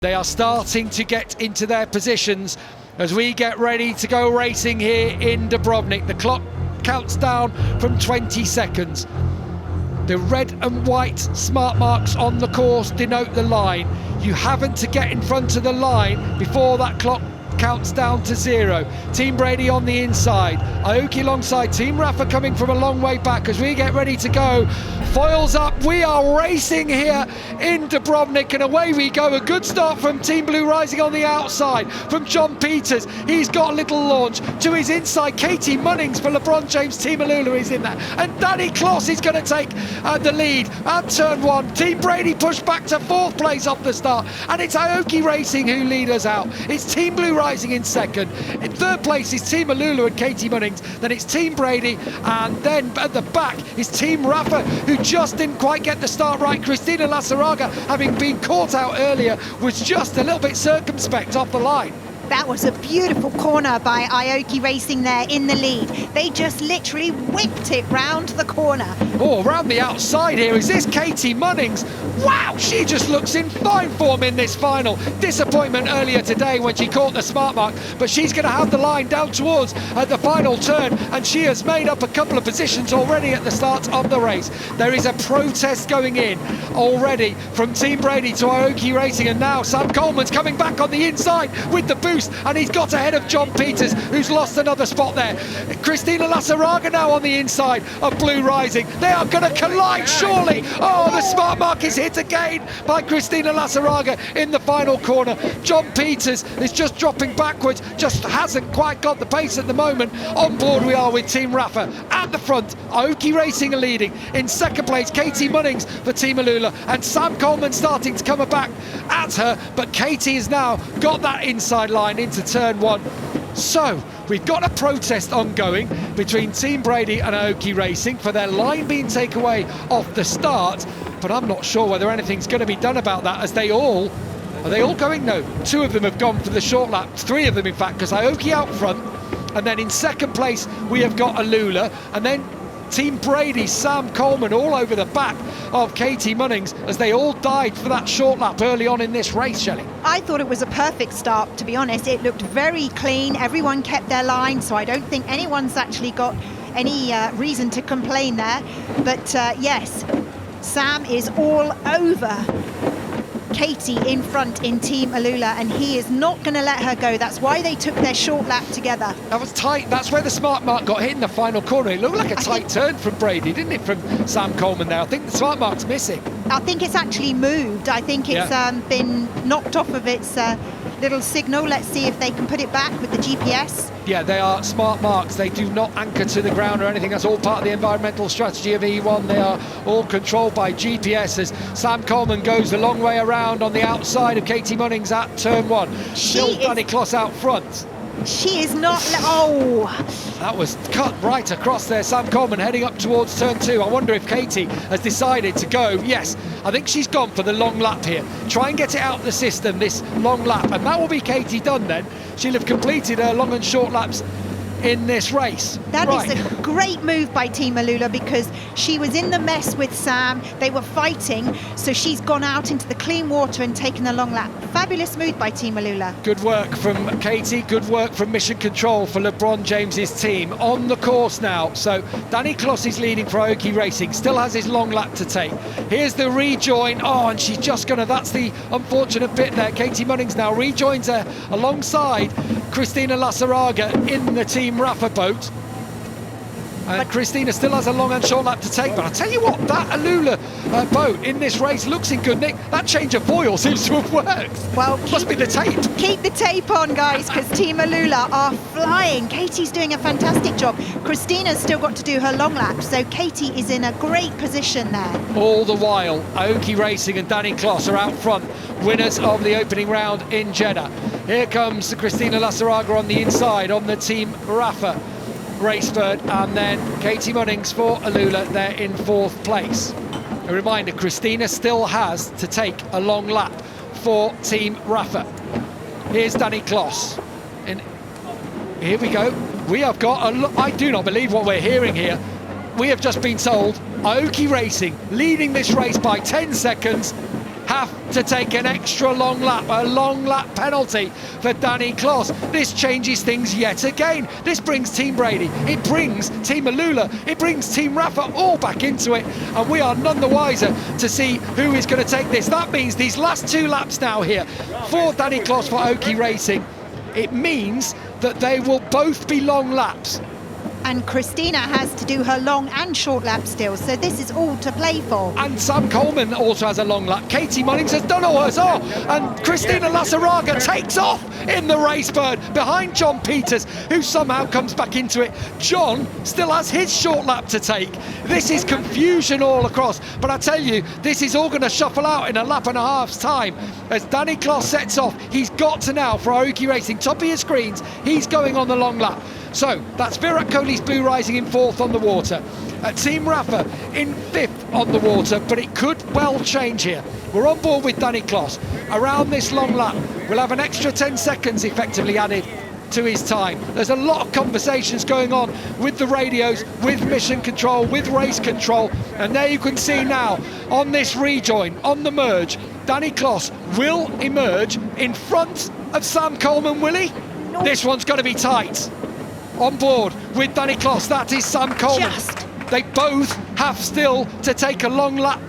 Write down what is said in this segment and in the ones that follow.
They are starting to get into their positions as we get ready to go racing here in Dubrovnik. The clock counts down from 20 seconds. The red and white smart marks on the course denote the line. You haven't to get in front of the line before that clock counts down to 0. Team Brady on the inside, Aoki alongside, Team Rafa coming from a long way back as we get ready to go. Foils up, we are racing here in Dubrovnik and away we go. A good start from Team Blue Rising on the outside from John Peters. He's got a little launch to his inside. Katie Munnings for LeBron James Team Alula is in there, and Dani Clos is going to take the lead at turn 1. Team Brady pushed back to 4th place off the start, and it's Aoki Racing who lead us out. It's Team Blue Rising in 2nd. In 3rd place is Team Alula and Katie Munnings. Then it's Team Brady, and then at the back is Team Rafa, who just didn't quite get the start right. Cristina Lasaraga, having been caught out earlier, was just a little bit circumspect off the line. That was a beautiful corner by Aoki Racing there in the lead. They just literally whipped it round the corner. Oh, around the outside here is this Katie Munnings. Wow, she just looks in fine form in this final. Disappointment earlier today when she caught the smart mark, but she's going to have the line down towards the final turn, and she has made up a couple of positions already at the start of the race. There is a protest going in already from Team Brady to Aoki Racing, and now Sam Coleman's coming back on the inside with the boost, and he's got ahead of John Peters, who's lost another spot there. Cristina Lasaraga now on the inside of Blue Rising. They are going to collide, surely. Oh, the smart mark is hit again by Cristina Lasaraga in the final corner. John Peters is just dropping backwards, just hasn't quite got the pace at the moment. On board we are with Team Rafa. At the front, Aoki Racing are leading. In 2nd place, Katie Munnings for Team Alula, and Sam Coleman starting to come back at her, but Katie has now got that inside line into turn 1. So we've got a protest ongoing between Team Brady and Aoki Racing for their line being taken away off the start, but I'm not sure whether anything's going to be done about that, as are they all going? No, 2 of them have gone for the short lap, 3 of them in fact, because Aoki out front, and then in 2nd place we have got Alula, and then Team Brady, Sam Coleman all over the back of Katie Munnings as they all died for that short lap early on in this race, Shelley. I thought it was a perfect start, to be honest. It looked very clean. Everyone kept their line, so I don't think anyone's actually got any reason to complain there. But yes, Sam is all over Katie in front in Team Alula, and he is not going to let her go. That's why they took their short lap together. That was tight. That's where the smart mark got hit in the final corner. It looked like a tight turn from Brady, didn't it, from Sam Coleman there? I think the smart mark's missing. I think it's actually moved. I think it's been knocked off of its little signal. Let's see if they can put it back with the GPS. Yeah, they are smart marks. They do not anchor to the ground or anything. That's all part of the environmental strategy of E1. They are all controlled by GPS as Sam Coleman goes a long way around on the outside of Katie Munnings at turn 1. Still Dani Clos out front. She is not... Oh! That was cut right across there. Sam Coleman heading up towards turn 2. I wonder if Katie has decided to go. Yes, I think she's gone for the long lap here. Try and get it out of the system, this long lap. And that will be Katie done then. She'll have completed her long and short laps in this race. That is a great move by Team Alula, because she was in the mess with Sam. They were fighting, so she's gone out into the clean water and taken a long lap. Fabulous move by Team Alula. Good work from Katie, good work from Mission Control for LeBron James's team. On the course now, so Dani Clos is leading for Aoki Racing, still has his long lap to take. Here's the rejoin, and she's just gonna, that's the unfortunate bit there. Katie Munnings now rejoins her alongside Cristina Lasaraga in the Team Rafa boat. And Cristina still has a long and short lap to take, but I'll tell you what, that Alula boat in this race looks in good nick. That change of foil seems to have worked. Well, must be the tape. Keep the tape on, guys, because Team Alula are flying. Katie's doing a fantastic job. Christina's still got to do her long lap, so Katie is in a great position there. All the while, Aoki Racing and Dani Clos are out front, winners of the opening round in Jeddah. Here comes Cristina Lasaraga on the inside on the Team Rafa Raceford, and then Katie Munnings for Alula there in 4th place. A reminder, Cristina still has to take a long lap for Team Rafa. Here's Dani Clos. And here we go. We have got I do not believe what we're hearing here. We have just been told Aoki Racing leading this race by 10 seconds have to take an extra long lap, a long lap penalty for Dani Clos. This changes things yet again. This brings Team Brady, it brings Team Alula, it brings Team Rafa all back into it, and we are none the wiser to see who is going to take this. That means these last 2 laps now here for Dani Clos for Aoki Racing, it means that they will both be long laps. And Christina has to do her long and short lap still, so this is all to play for. And Sam Coleman also has a long lap. Katie Munnings has done all hers. And Christina Lasaraga takes off in the race bird behind John Peters, who somehow comes back into it. John still has his short lap to take. This is confusion all across, but I tell you, this is all going to shuffle out in a lap and a half's time. As Dani Clos sets off, he's got to now, for Aoki Racing, top of your screens, he's going on the long lap. So that's Virat Kohli's Blue Rising in 4th on the water. Team Rafa in 5th on the water, but it could well change here. We're on board with Dani Clos. Around this long lap, we'll have an extra 10 seconds effectively added to his time. There's a lot of conversations going on with the radios, with mission control, with race control, and there you can see now on this rejoin, on the merge, Dani Clos will emerge in front of Sam Coleman, will he? No. This one's got to be tight. On board with Dani Clos, that is Sam Coleman. They both have still to take a long lap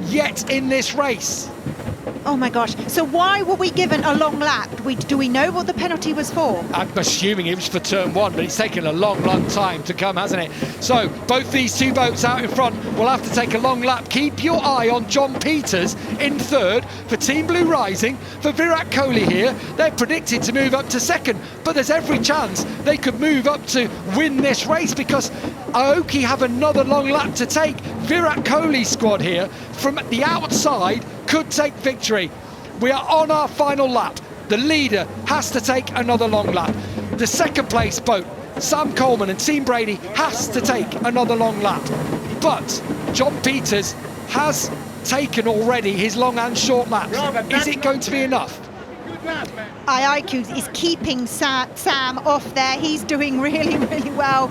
yet in this race. Oh my gosh, so why were we given a long lap? Do we know what the penalty was for? I'm assuming it was for turn 1, but it's taken a long time to come, hasn't it? So both these 2 boats out in front will have to take a long lap. Keep your eye on John Peters in 3rd for Team Blue Rising. For Virat Kohli here, they're predicted to move up to 2nd, but there's every chance they could move up to win this race because Aoki have another long lap to take. Virat Kohli's squad here from the outside could take victory. We are on our final lap. The leader has to take another long lap. The 2nd place boat, Sam Coleman and Team Brady, has to take another long lap. But John Peters has taken already his long and short laps. Is it going to be enough? IIQ is keeping Sam off there. He's doing really well.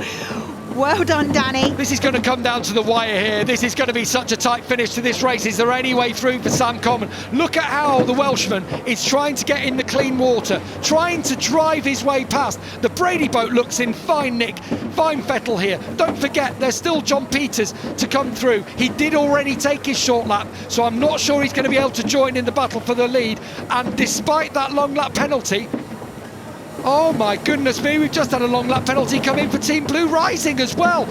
Well done, Dani. This is going to come down to the wire here. This is going to be such a tight finish to this race. Is there any way through for Sam Coleman? Look at how the Welshman is trying to get in the clean water, trying to drive his way past. The Brady boat looks in fine nick, fine fettle here. Don't forget, there's still John Peters to come through. He did already take his short lap, so I'm not sure he's going to be able to join in the battle for the lead. And despite that long lap penalty, oh my goodness me, we've just had a long lap penalty come in for Team Blue Rising as well.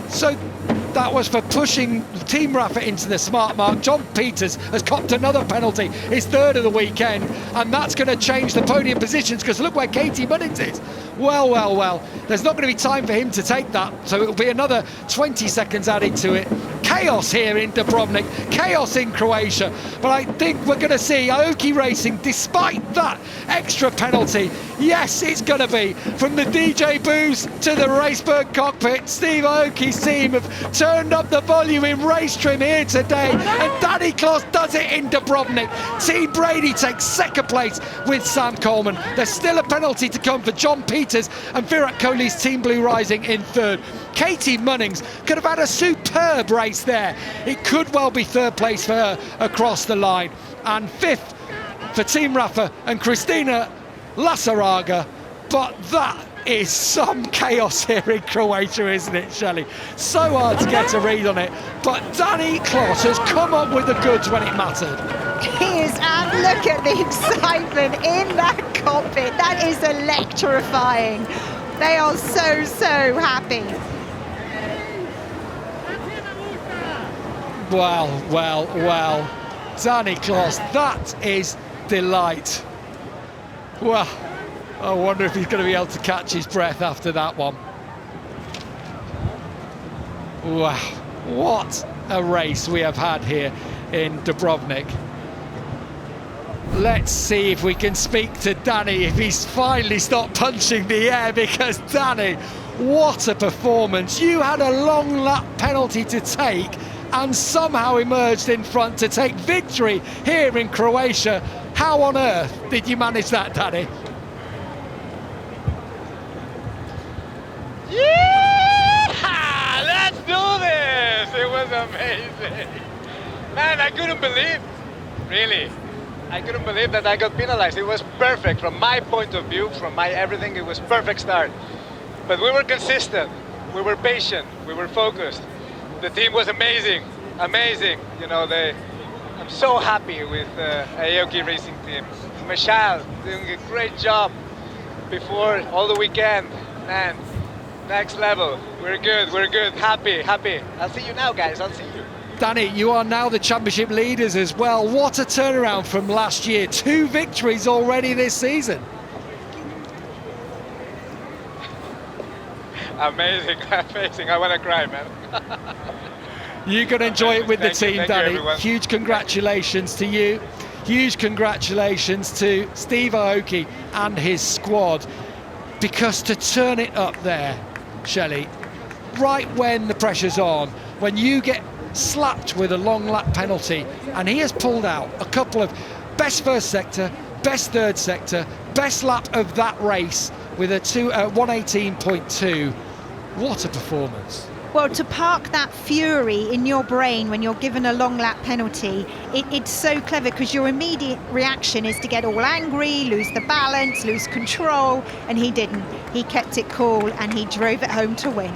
So that was for pushing Team Rafa into the smart mark. John Peters has copped another penalty, his 3rd of the weekend, and that's going to change the podium positions because look where Katie Munnings is. Well, there's not going to be time for him to take that, so it'll be another 20 seconds added to it. Chaos here in Dubrovnik, chaos in Croatia, but I think we're going to see Aoki Racing, despite that extra penalty. Yes, it's going to be from the DJ booths to the Racebird cockpit. Steve Aoki's team have turned up the volume in race trim here today, and Dani Clos does it in Dubrovnik. Team Brady takes 2nd place with Sam Coleman. There's still a penalty to come for John Peters and Virat Kohli's Team Blue Rising in 3rd. Katie Munnings could have had a superb race there. It could well be 3rd place for her across the line. And 5th for Team Rafa and Christina Lasaraga. But that is some chaos here in Croatia, isn't it, Shelley? So hard to get a read on it. But Dani Clos has come up with the goods when it mattered. He is, and look at the excitement in that cockpit. That is electrifying. They are so happy. Well, Dani Clos, that is delight. Well, I wonder if he's going to be able to catch his breath after that one. Wow, what a race we have had here in Dubrovnik. Let's see if we can speak to Dani, if he's finally stopped punching the air, because Dani, what a performance. You had a long lap penalty to take and somehow emerged in front to take victory here in Croatia. How on earth did you manage that, Dani? Yeah! Let's do this! It was amazing. Man, I couldn't believe Really. I couldn't believe that I got penalized. It was perfect from my point of view, from my everything. It was perfect start. But we were consistent. We were patient. We were focused. The team was amazing. Amazing. You know, I'm so happy with Aoki Racing Team. Michelle doing a great job before all the weekend. Man, next level. We're good. We're good. Happy. Happy. I'll see you now, guys. I'll see you. Dani, you are now the championship leaders as well. What a turnaround from last year. 2 victories already this season. Amazing, amazing. I want to cry, man. You can enjoy it with the Thank team, you, Dani. Huge congratulations to you. Huge congratulations to Steve Aoki and his squad. Because to turn it up there, Shelley, right when the pressure's on, when you get slapped with a long lap penalty, and he has pulled out a couple of best first sector, best third sector, best lap of that race with a 118.2. What a performance. Well, to park that fury in your brain when you're given a long lap penalty, it's so clever, because your immediate reaction is to get all angry, lose the balance, lose control, and he didn't. He kept it cool and he drove it home to win.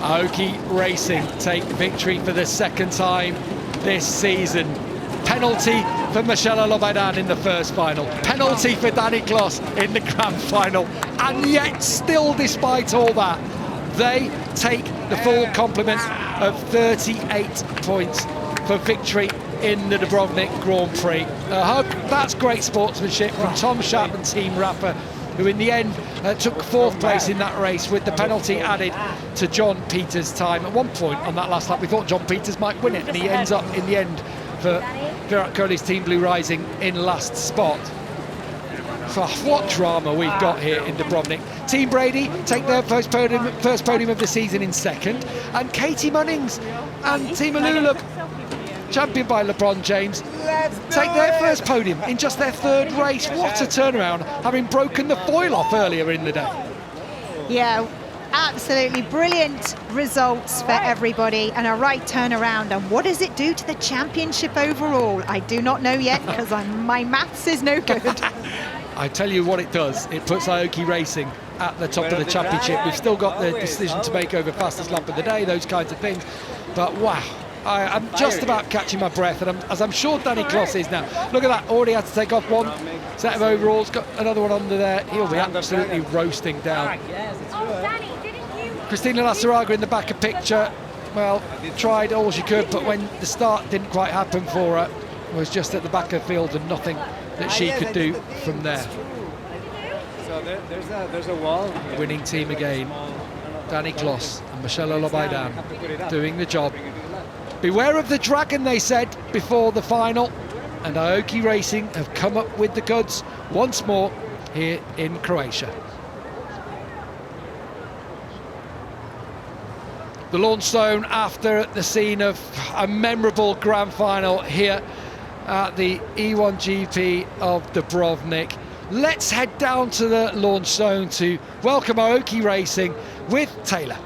Aoki Racing take victory for the second time this season. Penalty for Michelle Lobaidan in the first final. Penalty for Dani Clos in the grand final. And yet, still despite all that, they take the full complement of 38 points for victory in the Dubrovnik Grand Prix. That's great sportsmanship from Tom Schaap and Team Rafa, who in the end took 4th place in that race with the penalty added to John Peters' time. At one point on that last lap we thought John Peters might win it, and he ends up in the end for Virat Kohli's Team Blue Rising in last spot. Oh, what drama we've got here in Dubrovnik. Team Brady take their first podium of the season in second, and Katie Munnings and Team Alula, championed by LeBron James, take their first podium in just their 3rd race. What a turnaround, having broken the foil off earlier in the day. Yeah, absolutely brilliant results for everybody and a right turnaround. And what does it do to the championship overall? I do not know yet, because my maths is no good. I tell you what it does. It puts Aoki Racing at the top of the championship. We've still got the decision to make over fastest lap of the day, those kinds of things. But wow, I'm just about catching my breath, and as I'm sure Dani Clos is now. Look at that, already had to take off one set of overalls, got another one under there. He'll be absolutely roasting down. Cristina Lasaraga in the back of picture, well, tried all she could, but when the start didn't quite happen for her, was just at the back of the field and nothing that she could do from there. So there's a wall. Winning team again, Dani Clos and Michelle Lobaidan doing the job. Beware of the dragon, they said before the final, and Aoki Racing have come up with the goods once more here in Croatia. The launch zone after the scene of a memorable grand final here at the E1 GP of Dubrovnik. Let's head down to the launch zone to welcome Aoki Racing with Taylor.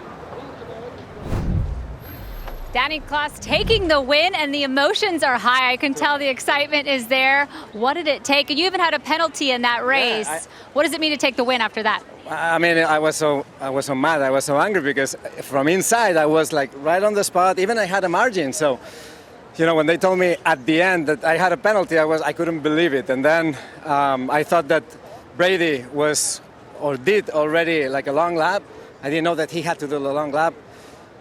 Dani Clos taking the win, and the emotions are high. I can tell the excitement is there. What did it take? You even had a penalty in that race. Yeah, what does it mean to take the win after that? I mean, I was so mad. I was so angry because from inside I was like right on the spot. Even I had a margin. So, you know, when they told me at the end that I had a penalty, I couldn't believe it. And then I thought that Brady did already like a long lap. I didn't know that he had to do the long lap.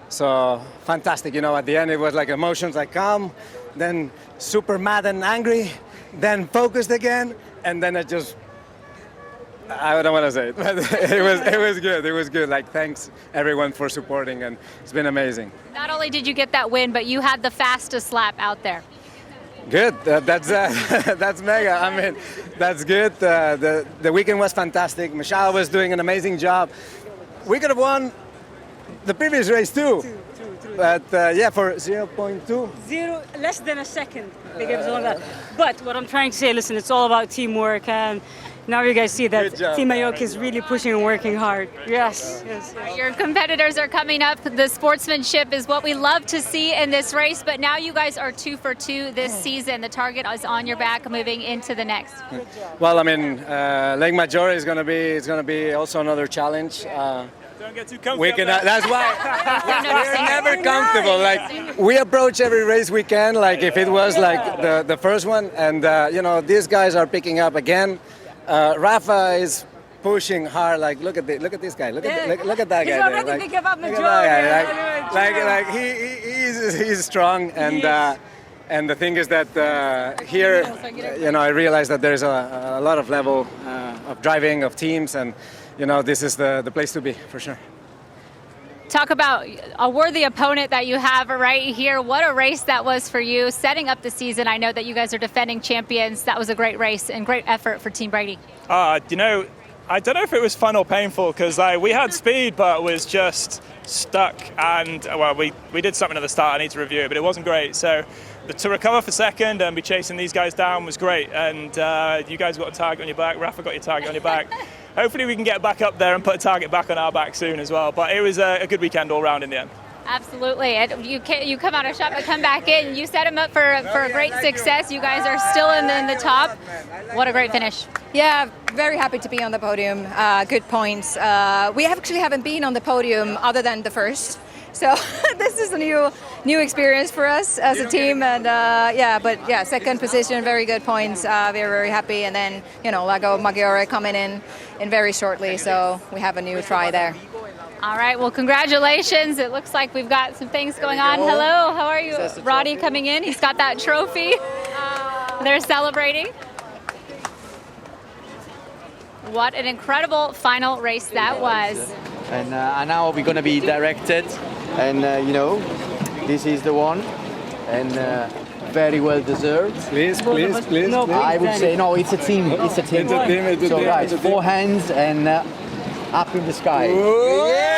So fantastic, you know, at the end it was like emotions, like calm, then super mad and angry, then focused again, and then I don't want to say it, but it was good. It was good. Like, thanks everyone for supporting, and it's been amazing. Not only did you get that win, but you had the fastest lap out there. Good. That's mega. I mean, that's good. The weekend was fantastic. Michelle was doing an amazing job. We could have won the previous race too. But yeah, for 0.2. Less than a second they gave us all that. But what I'm trying to say, listen, it's all about teamwork, and Now you guys see that Good job. Team Aoki is really pushing and working hard. Yes, yes. Your competitors are coming up. The sportsmanship is what we love to see in this race, but now you guys are 2 for 2 this season. The target is on your back moving into the next. Well, I mean, Lake Maggiore is going to be also another challenge. Don't get too comfortable. We can. That's why we're never comfortable. Like we approach every race we can, like if it was like the first one, and you know these guys are picking up again. Rafa is pushing hard. Like look at this guy. Look at that guy. He's already there. picking up look Maggiore. at that guy. Like he's strong, and the thing is that here, you know, I realize that there's a lot of level of driving of teams, and you know this is the place to be for sure. Talk about a worthy opponent that you have right here. What a race that was for you, setting up the season. I know that you guys are defending champions. That was a great race and great effort for Team Brady. You know, I don't know if it was fun or painful because we had speed but was just stuck, and well, we did something at the start. I need to review it, but it wasn't great. So to recover for second and be chasing these guys down was great, and you guys got a target on your back. Rafa got your target on your back. Hopefully we can get back up there and put a target back on our back soon as well. But it was a good weekend all round in the end. Absolutely. You come out of shot but come back in. You set him up for a great success. You guys are still in the top. What a great finish. Yeah, very happy to be on the podium. Good points. We actually haven't been on the podium other than the first. So this is a new experience for us as a team, and second position, very good points. We're very happy, and then Lago Maggiore coming in very shortly, so we have a new try there. All right, well, congratulations. It looks like we've got some things going on. Hello, how are you? Roddy coming in. He's got that trophy. They're celebrating. What an incredible final race that was. And now we're going to be directed, and this is the one, and very well deserved. Please. I would say no, it's a team. It's a team. So guys, 4 hands and up in the sky. Ooh, yeah.